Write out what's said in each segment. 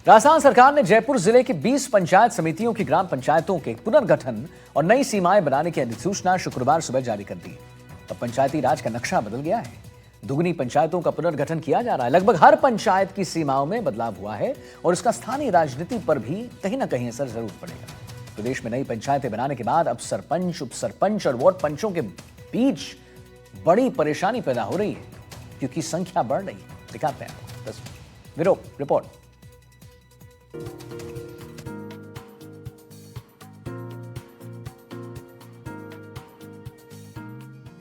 राजस्थान सरकार ने जयपुर जिले की 20 पंचायत समितियों की ग्राम पंचायतों के पुनर्गठन और नई सीमाएं बनाने की अधिसूचना शुक्रवार सुबह जारी कर दी। अब पंचायती राज का नक्शा बदल गया है। दुगनी पंचायतों का पुनर्गठन किया जा रहा है। लगभग हर पंचायत की सीमाओं में बदलाव हुआ है और इसका स्थानीय राजनीति पर भी कहीं ना कहीं असर जरूर पड़ेगा। प्रदेश में नई पंचायतें बनाने के बाद अब सरपंच, उप सरपंच और वार्ड पंचों के बीच बड़ी परेशानी पैदा हो रही है क्योंकि संख्या बढ़ रही है। दिखाते हैं रिपोर्ट।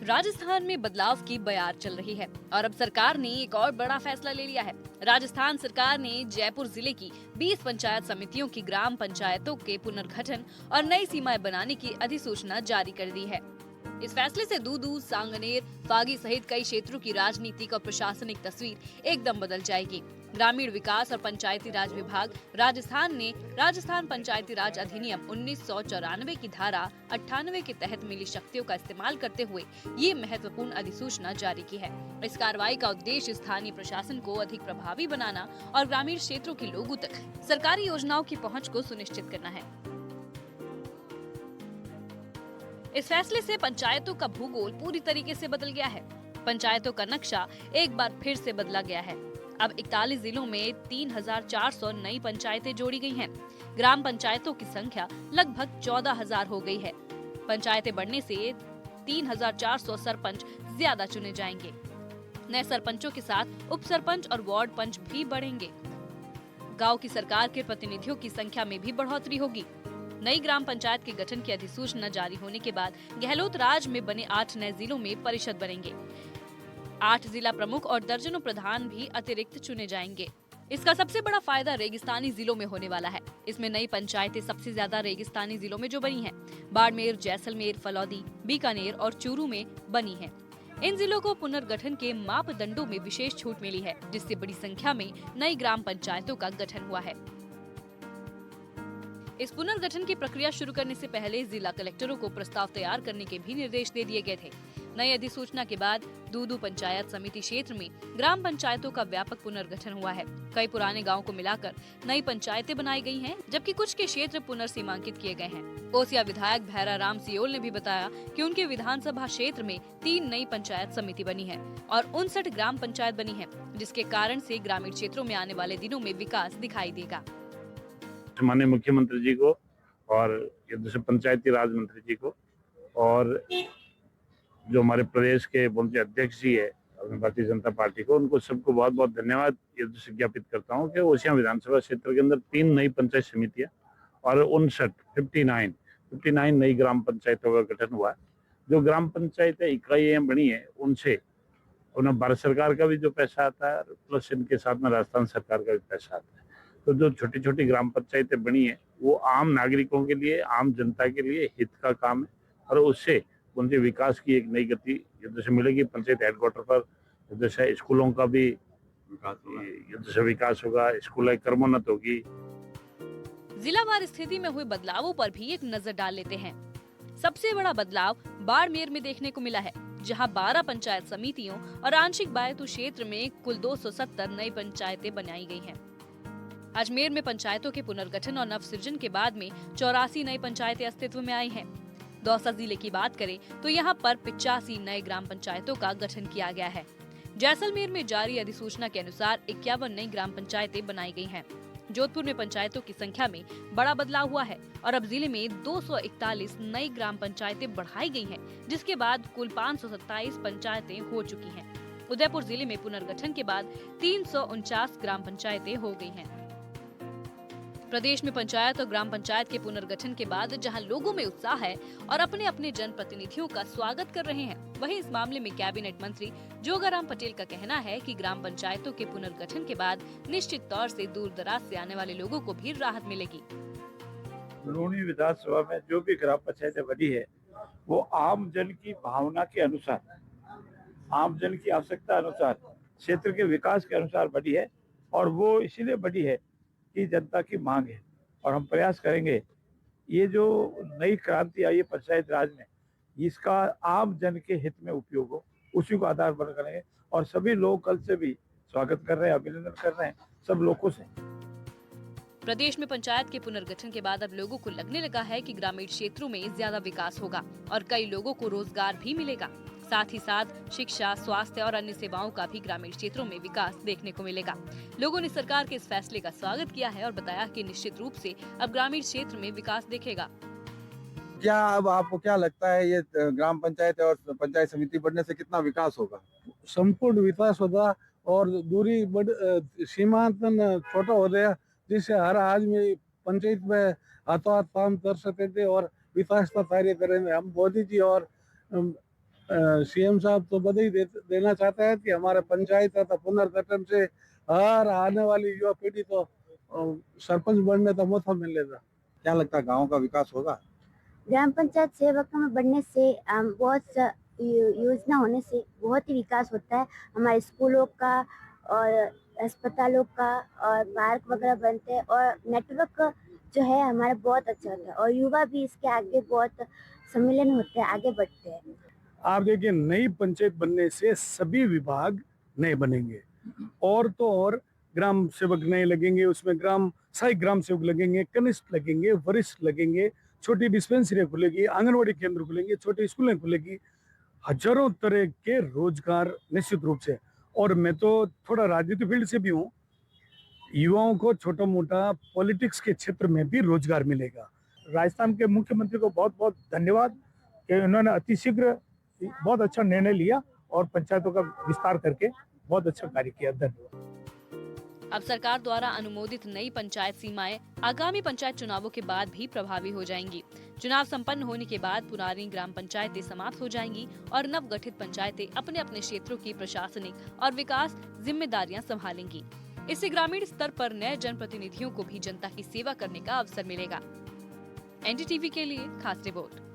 राजस्थान में बदलाव की बयार चल रही है और अब सरकार ने एक और बड़ा फैसला ले लिया है। राजस्थान सरकार ने जयपुर जिले की 20 पंचायत समितियों की ग्राम पंचायतों के पुनर्गठन और नई सीमाएं बनाने की अधिसूचना जारी कर दी है। इस फैसले से दूदू, सांगनेर, फागी सहित कई क्षेत्रों की राजनीतिक और प्रशासनिक तस्वीर एकदम बदल जाएगी। ग्रामीण विकास और पंचायती राज विभाग राजस्थान ने राजस्थान पंचायती राज अधिनियम 1994 की धारा 98 के तहत मिली शक्तियों का इस्तेमाल करते हुए ये महत्वपूर्ण अधिसूचना जारी की है। इस कार्रवाई का उद्देश्य स्थानीय प्रशासन को अधिक प्रभावी बनाना और ग्रामीण क्षेत्रों के लोगों तक सरकारी योजनाओं की पहुँच को सुनिश्चित करना है। इस फैसले से पंचायतों का भूगोल पूरी तरीके से बदल गया है। पंचायतों का नक्शा एक बार फिर से बदला गया है। अब 41 जिलों में 3,400 नई पंचायतें जोड़ी गई हैं। ग्राम पंचायतों की संख्या लगभग 14,000 हो गई है। पंचायतें बढ़ने से 3,400 सरपंच ज्यादा चुने जाएंगे। नए सरपंचों के साथ उप सरपंच और वार्ड पंच भी बढ़ेंगे। गांव की सरकार के प्रतिनिधियों की संख्या में भी बढ़ोतरी होगी। नई ग्राम पंचायत के गठन की अधिसूचना जारी होने के बाद गहलोत राज में बने 8 नए जिलों में परिषद बनेंगे। 8 जिला प्रमुख और दर्जनों प्रधान भी अतिरिक्त चुने जाएंगे। इसका सबसे बड़ा फायदा रेगिस्तानी जिलों में होने वाला है। इसमें नई पंचायतें सबसे ज्यादा रेगिस्तानी जिलों में जो बनी हैं। बाड़मेर, जैसलमेर, फलौदी, बीकानेर और चूरू में बनी है। इन जिलों को पुनर्गठन के मापदंडों में विशेष छूट मिली है, जिससे बड़ी संख्या में नई ग्राम पंचायतों का गठन हुआ है। इस पुनर्गठन की प्रक्रिया शुरू करने से पहले जिला कलेक्टरों को प्रस्ताव तैयार करने के भी निर्देश दे दिए गए थे। नई अधिसूचना के बाद दूदू पंचायत समिति क्षेत्र में ग्राम पंचायतों का व्यापक पुनर्गठन हुआ है। कई पुराने गांवों को मिलाकर नई पंचायतें बनाई गई हैं, जबकि कुछ के क्षेत्र पुनर्सीमांकित किए गए हैं। ओसिया विधायक भैरा राम सियोल ने भी बताया कि उनके विधानसभा क्षेत्र में 3 नई पंचायत समिति बनी है और 59 ग्राम पंचायत बनी है, जिसके कारण से ग्रामीण क्षेत्रों में आने वाले दिनों में विकास दिखाई देगा। माननीय मुख्यमंत्री जी को और पंचायती राज मंत्री जी को और जो हमारे प्रदेश के मुख्य अध्यक्ष जी है भारतीय जनता पार्टी को, उनको सबको बहुत बहुत धन्यवाद ज्ञापित करता हूँ कि ओसियां विधानसभा क्षेत्र के अंदर 3 नई पंचायत समितियां और 59 नई ग्राम पंचायतों का गठन हुआ। जो ग्राम पंचायतें इकाइयां बनी है उनसे उन्हें भारत सरकार का भी जो पैसा आता है प्लस इनके साथ में राजस्थान सरकार का भी पैसा आता है। तो जो छोटी छोटी ग्राम पंचायतें बनी है वो आम नागरिकों के लिए, आम जनता के लिए हित का काम है और उससे उनके विकास की एक नई गति जैसे मिलेगी। पंचायत हेडक्वार्टर पर जैसे स्कूलों का भी विकास होगा, स्कूल क्रमोन्नत होगी। जिलावार स्थिति में हुए बदलावों पर भी एक नजर डाल लेते हैं। सबसे बड़ा बदलाव बाड़मेर में देखने को मिला है, जहां 12 पंचायत समितियों और आंशिक बायतू क्षेत्र में कुल 270 नई पंचायतें बनाई गई हैं। अजमेर में पंचायतों के पुनर्गठन और नवसृजन के बाद में 84 नई पंचायतें अस्तित्व में आई हैं। दौसा जिले की बात करें तो यहाँ पर 85 नए ग्राम पंचायतों का गठन किया गया है। जैसलमेर में जारी अधिसूचना के अनुसार 51 नई ग्राम पंचायतें बनाई गई हैं। जोधपुर में पंचायतों की संख्या में बड़ा बदलाव हुआ है और अब जिले में 241 नई ग्राम पंचायतें बढ़ाई गई हैं, जिसके बाद कुल 527 पंचायतें हो चुकी हैं। उदयपुर जिले में पुनर्गठन के बाद 349 ग्राम पंचायतें हो गई हैं। प्रदेश में पंचायत और ग्राम पंचायत के पुनर्गठन के बाद जहां लोगों में उत्साह है और अपने अपने जनप्रतिनिधियों का स्वागत कर रहे हैं, वहीं इस मामले में कैबिनेट मंत्री जोगाराम पटेल का कहना है कि ग्राम पंचायतों के पुनर्गठन के बाद निश्चित तौर से दूर दराज से आने वाले लोगों को भी राहत मिलेगी। बरौनी विधानसभा में जो भी ग्राम पंचायतें बनी है वो आम जन की भावना के अनुसार, आम जन की आवश्यकता अनुसार, क्षेत्र के विकास के अनुसार बनी है और वो इसीलिए बनी है कि जनता की मांग है और हम प्रयास करेंगे ये जो नई क्रांति आई है पंचायत राज में, इसका आम जन के हित में उपयोग हो, उसी को आधार बना करेंगे। और सभी लोग कल से भी स्वागत कर रहे हैं, अभिनंदन कर रहे हैं सब लोगों से। प्रदेश में पंचायत के पुनर्गठन के बाद अब लोगों को लगने लगा है कि ग्रामीण क्षेत्रों में ज्यादा विकास होगा और कई लोगों को रोजगार भी मिलेगा। साथ ही साथ शिक्षा, स्वास्थ्य और अन्य सेवाओं का भी ग्रामीण क्षेत्रों में विकास देखने को मिलेगा। लोगों ने सरकार के इस फैसले का स्वागत किया है और बताया कि निश्चित रूप से अब ग्रामीण क्षेत्र में विकास दिखेगा। क्या अब आपको क्या लगता है ये ग्राम पंचायत और पंचायत समिति बढ़ने से कितना विकास होगा? संपूर्ण विकास होगा और दूरी सीमांकन छोटा हो गया, जिससे हर आदमी पंचायत में हाथों हाथ काम कर सकते थे और विकास का कार्य करेंगे। हम मोदी जी और सीएम साहब तो बधाई देना चाहते हैं कि हमारे पंचायत तथा पुनर्गठन से हर आने वाली युवा पीढ़ी को सरपंच बनने का मौका मिलेगा। क्या लगता है गांव का विकास होगा? ग्राम पंचायत सेवकों में बढ़ने से बहुत योजना होने से बहुत ही विकास होता है। हमारे स्कूलों का और अस्पतालों का और पार्क वगैरह बनते हैं और नेटवर्क जो है हमारा बहुत अच्छा होता है और युवा भी इसके आगे बहुत सम्मिलन होते हैं, आगे बढ़ते हैं। आप देखिए, नई पंचायत बनने से सभी विभाग नए बनेंगे और तो और ग्राम सेवक नए लगेंगे, उसमें सहायक ग्राम सेवक लगेंगे, कनिष्ठ लगेंगे, वरिष्ठ लगेंगे, छोटी डिस्पेंसरी खुलेगी, आंगनवाड़ी केंद्र खुलेंगे, छोटी स्कूलें खुलेगी, हजारों तरह के रोजगार निश्चित रूप से। और मैं तो थोड़ा राजनीति फील्ड से भी हूँ, युवाओं को छोटा मोटा पॉलिटिक्स के क्षेत्र में भी रोजगार मिलेगा। राजस्थान के मुख्यमंत्री को बहुत बहुत धन्यवाद कि उन्होंने अतिशीघ्र बहुत अच्छा निर्णय लिया और पंचायतों का विस्तार करके बहुत अच्छा कार्य किया। धन्यवाद। अब सरकार द्वारा अनुमोदित नई पंचायत सीमाएं आगामी पंचायत चुनावों के बाद भी प्रभावी हो जाएंगी। चुनाव संपन्न होने के बाद पुरानी ग्राम पंचायतें समाप्त हो जाएंगी और नवगठित पंचायतें अपने अपने क्षेत्रों की प्रशासनिक और विकास जिम्मेदारियां संभालेंगी। इससे ग्रामीण स्तर पर नए जनप्रतिनिधियों को भी जनता की सेवा करने का अवसर मिलेगा। एनडीटीवी के लिए खास रिपोर्ट।